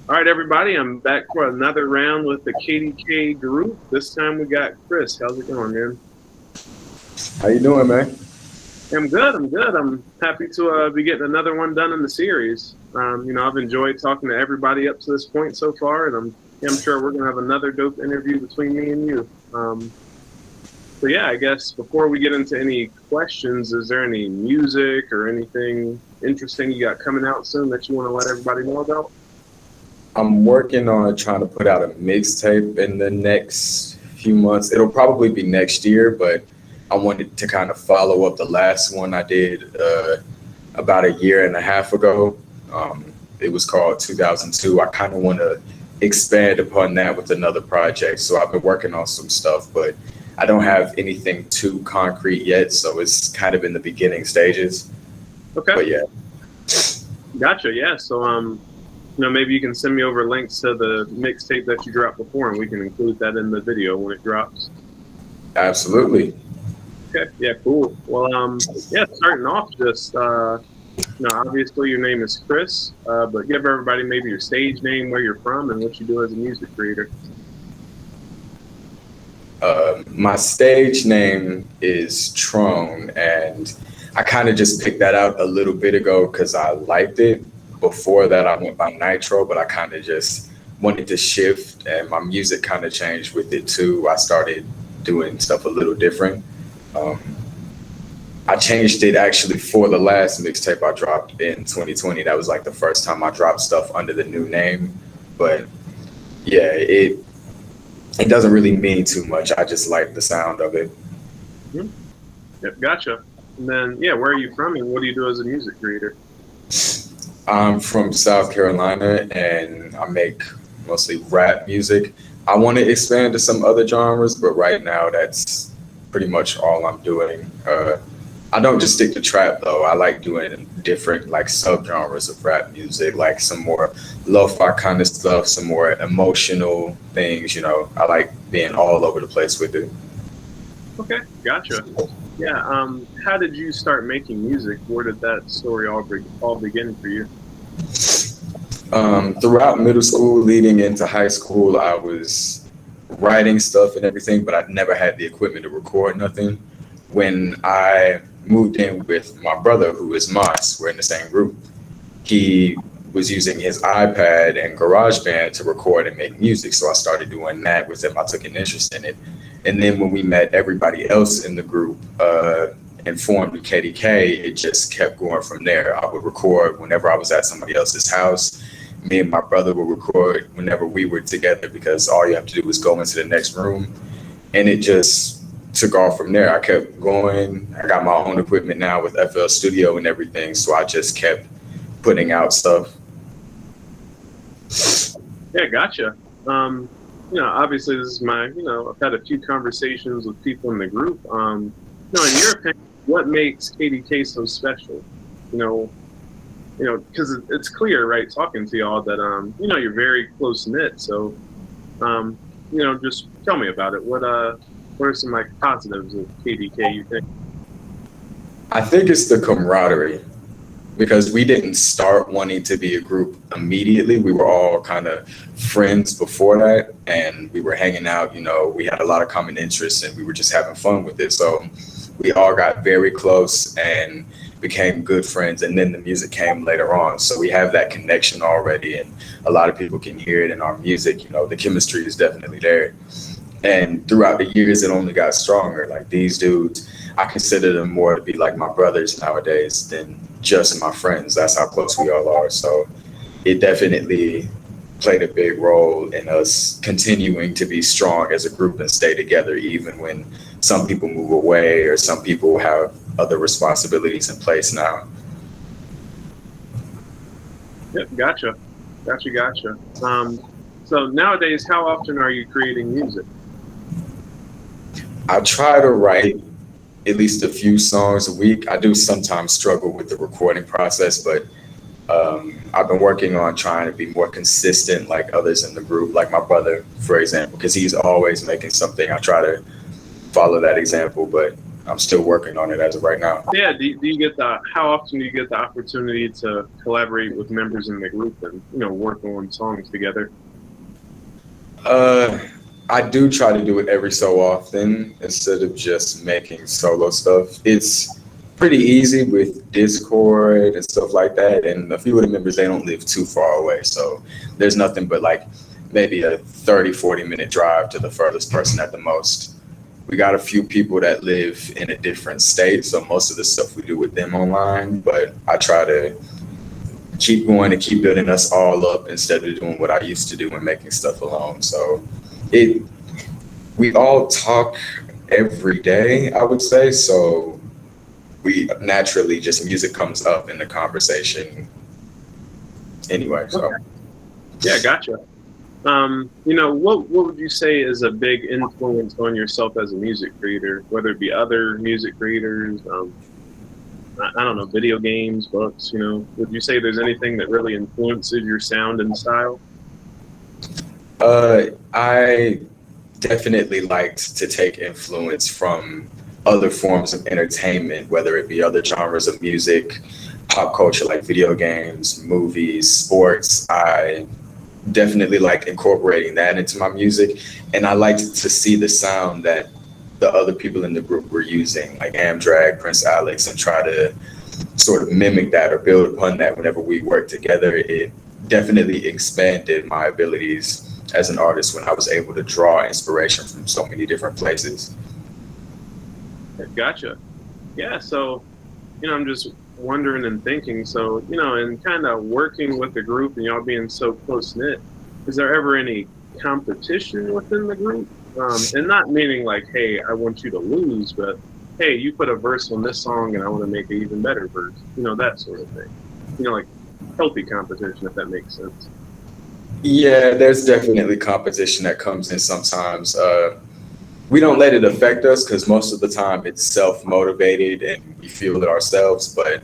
All right, everybody, I'm back for another round with the KDK group. This time we got Chris. How's it going, man? How you doing, man? I'm good. I'm good. I'm happy to be getting another one done in the series. I've enjoyed talking to everybody up to this point so far, and I'm sure we're gonna have another dope interview between me and you. So yeah, I guess before we get into any questions, is there any music or anything interesting you got coming out soon that you want to let everybody know about? I'm working on trying to put out a mixtape in the next few months. It'll probably be next year, but I wanted to kind of follow up the last one I did about a year and a half ago. It was called 2002. I kind of want to expand upon that with another project. So I've been working on some stuff, but I don't have anything too concrete yet. So it's kind of in the beginning stages. Okay, But yeah, gotcha. Yeah. So maybe you can send me over links to the mixtape that you dropped before, and we can include that in the video when it drops. absolutely. Okay, yeah, cool. Well, yeah, starting off, just obviously your name is Chris, but give everybody maybe your stage name, where you're from, and what you do as a music creator. My stage name is Trone, and I kind of just picked that out a little bit ago because I liked it. Before that, I went by Nitro, but I kind of just wanted to shift, and my music kind of changed with it too. I started doing stuff a little different. Um, I changed it actually for the last mixtape I dropped in 2020. That was like the first time I dropped stuff under the new name. But yeah, it doesn't really mean too much. I just like the sound of it. Hmm. Yep, gotcha. And then, yeah, where are you from, and what do you do as a music creator? I'm from South Carolina and I make mostly rap music. I want to expand to some other genres, but right now that's pretty much all I'm doing. I don't just stick to trap though. I like doing different like subgenres of rap music, like some more lo-fi kind of stuff, some more emotional things. I like being all over the place with it. Okay, gotcha. Yeah, how did you start making music? Where did that story all begin for you? Throughout middle school, leading into high school, I was writing stuff and everything, but I never had the equipment to record nothing. When I moved in with my brother, who is Moss, we're in the same group, he was using his iPad and GarageBand to record and make music. So I started doing that with him. I took an interest in it. And then when we met everybody else in the group and formed KDK, it just kept going from there. I would record whenever I was at somebody else's house. Me and my brother would record whenever we were together because all you have to do is go into the next room. And it just took off from there. I kept going. I got my own equipment now with FL Studio and everything. So I just kept putting out stuff. Yeah, gotcha. Obviously this is I've had a few conversations with people in the group. In your opinion, what makes KDK so special? You know, because it's clear, right, talking to y'all that you're very close knit. So, just tell me about it. What are some like positives of KDK you think? I think it's the camaraderie because we didn't start wanting to be a group immediately. We were all kind of friends before that and we were hanging out, we had a lot of common interests and we were just having fun with it. So we all got very close and became good friends. And then the music came later on. So we have that connection already and a lot of people can hear it in our music. The chemistry is definitely there. And throughout the years, it only got stronger. Like these dudes, I consider them more to be like my brothers nowadays than just my friends. That's how close we all are. So it definitely played a big role in us continuing to be strong as a group and stay together, even when some people move away or some people have other responsibilities in place now. Yep, gotcha. So nowadays, how often are you creating music? I try to write at least a few songs a week. I do sometimes struggle with the recording process, but I've been working on trying to be more consistent like others in the group, like my brother, for example, because he's always making something. I try to follow that example, but I'm still working on it as of right now. Yeah, do you get how often do you get the opportunity to collaborate with members in the group and, work on songs together? I do try to do it every so often instead of just making solo stuff. It's pretty easy with Discord and stuff like that. And a few of the members, they don't live too far away. So there's nothing but like maybe a 30-40 minute drive to the furthest person at the most. We got a few people that live in a different state. So most of the stuff we do with them online, but I try to keep going and keep building us all up instead of doing what I used to do and making stuff alone. So we all talk every day, I would say. So we naturally just music comes up in the conversation anyway. So Okay. Yeah, gotcha. What would you say is a big influence on yourself as a music creator, whether it be other music creators, I don't know, video games, books, would you say there's anything that really influences your sound and style? I definitely liked to take influence from other forms of entertainment, whether it be other genres of music, pop culture like video games, movies, sports. I definitely liked incorporating that into my music, and I liked to see the sound that the other people in the group were using, like Amdrag, Prince Alex, and try to sort of mimic that or build upon that whenever we work together. It definitely expanded my abilities as an artist when I was able to draw inspiration from so many different places. Gotcha. Yeah, so, I'm just wondering and thinking, so, and kind of working with the group and y'all being so close-knit, is there ever any competition within the group? And not meaning like, hey, I want you to lose, but hey, you put a verse on this song and I want to make an even better verse, that sort of thing. Like healthy competition, if that makes sense. Yeah, there's definitely competition that comes in sometimes. We don't let it affect us because most of the time it's self-motivated and we feel it ourselves. But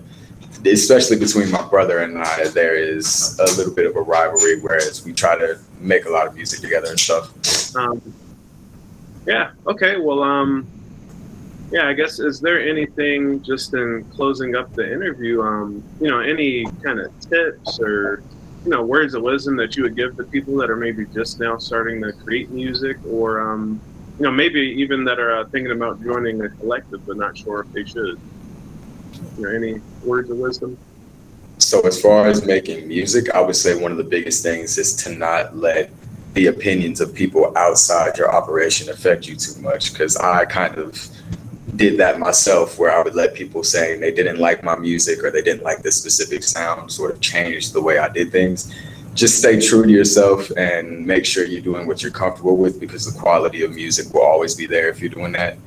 especially between my brother and I, there is a little bit of a rivalry, whereas we try to make a lot of music together and stuff. Yeah. Okay. Well, yeah, I guess, is there anything just in closing up the interview, any kind of tips or, words of wisdom that you would give to people that are maybe just now starting to create music or, maybe even that are thinking about joining a collective but not sure if they should? Any words of wisdom? So as far as making music, I would say one of the biggest things is to not let the opinions of people outside your operation affect you too much, because I kind of did that myself, where I would let people saying they didn't like my music or they didn't like this specific sound sort of change the way I did things. Just stay true to yourself and make sure you're doing what you're comfortable with, because the quality of music will always be there if you're doing that.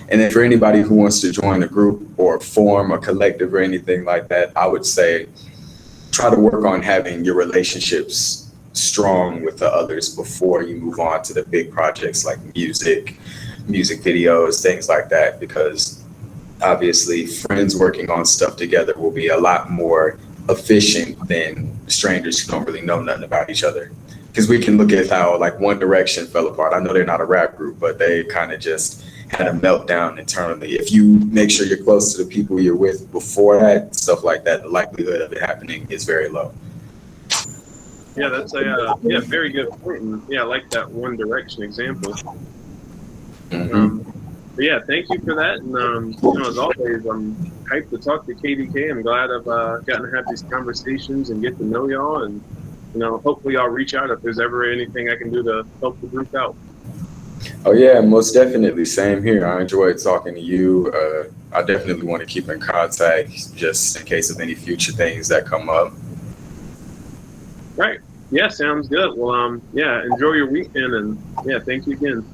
And then for anybody who wants to join a group or form a collective or anything like that, I would say try to work on having your relationships strong with the others before you move on to the big projects like music videos, things like that, because obviously friends working on stuff together will be a lot more efficient than strangers who don't really know nothing about each other. Because we can look at how like One Direction fell apart. I know they're not a rap group, but they kind of just had a meltdown internally. If you make sure you're close to the people you're with before that, stuff like that, the likelihood of it happening is very low. Yeah, that's a very good point. And yeah, I like that One Direction example. But yeah, thank you for that. And as always, I'm hyped to talk to KDK. I'm glad I've gotten to have these conversations and get to know y'all. And hopefully I'll reach out if there's ever anything I can do to help the group out. Oh yeah, most definitely. Same here. I enjoyed talking to you. I definitely want to keep in contact just in case of any future things that come up. Right. Yeah, sounds good. Well, yeah, enjoy your weekend, and yeah, thank you again.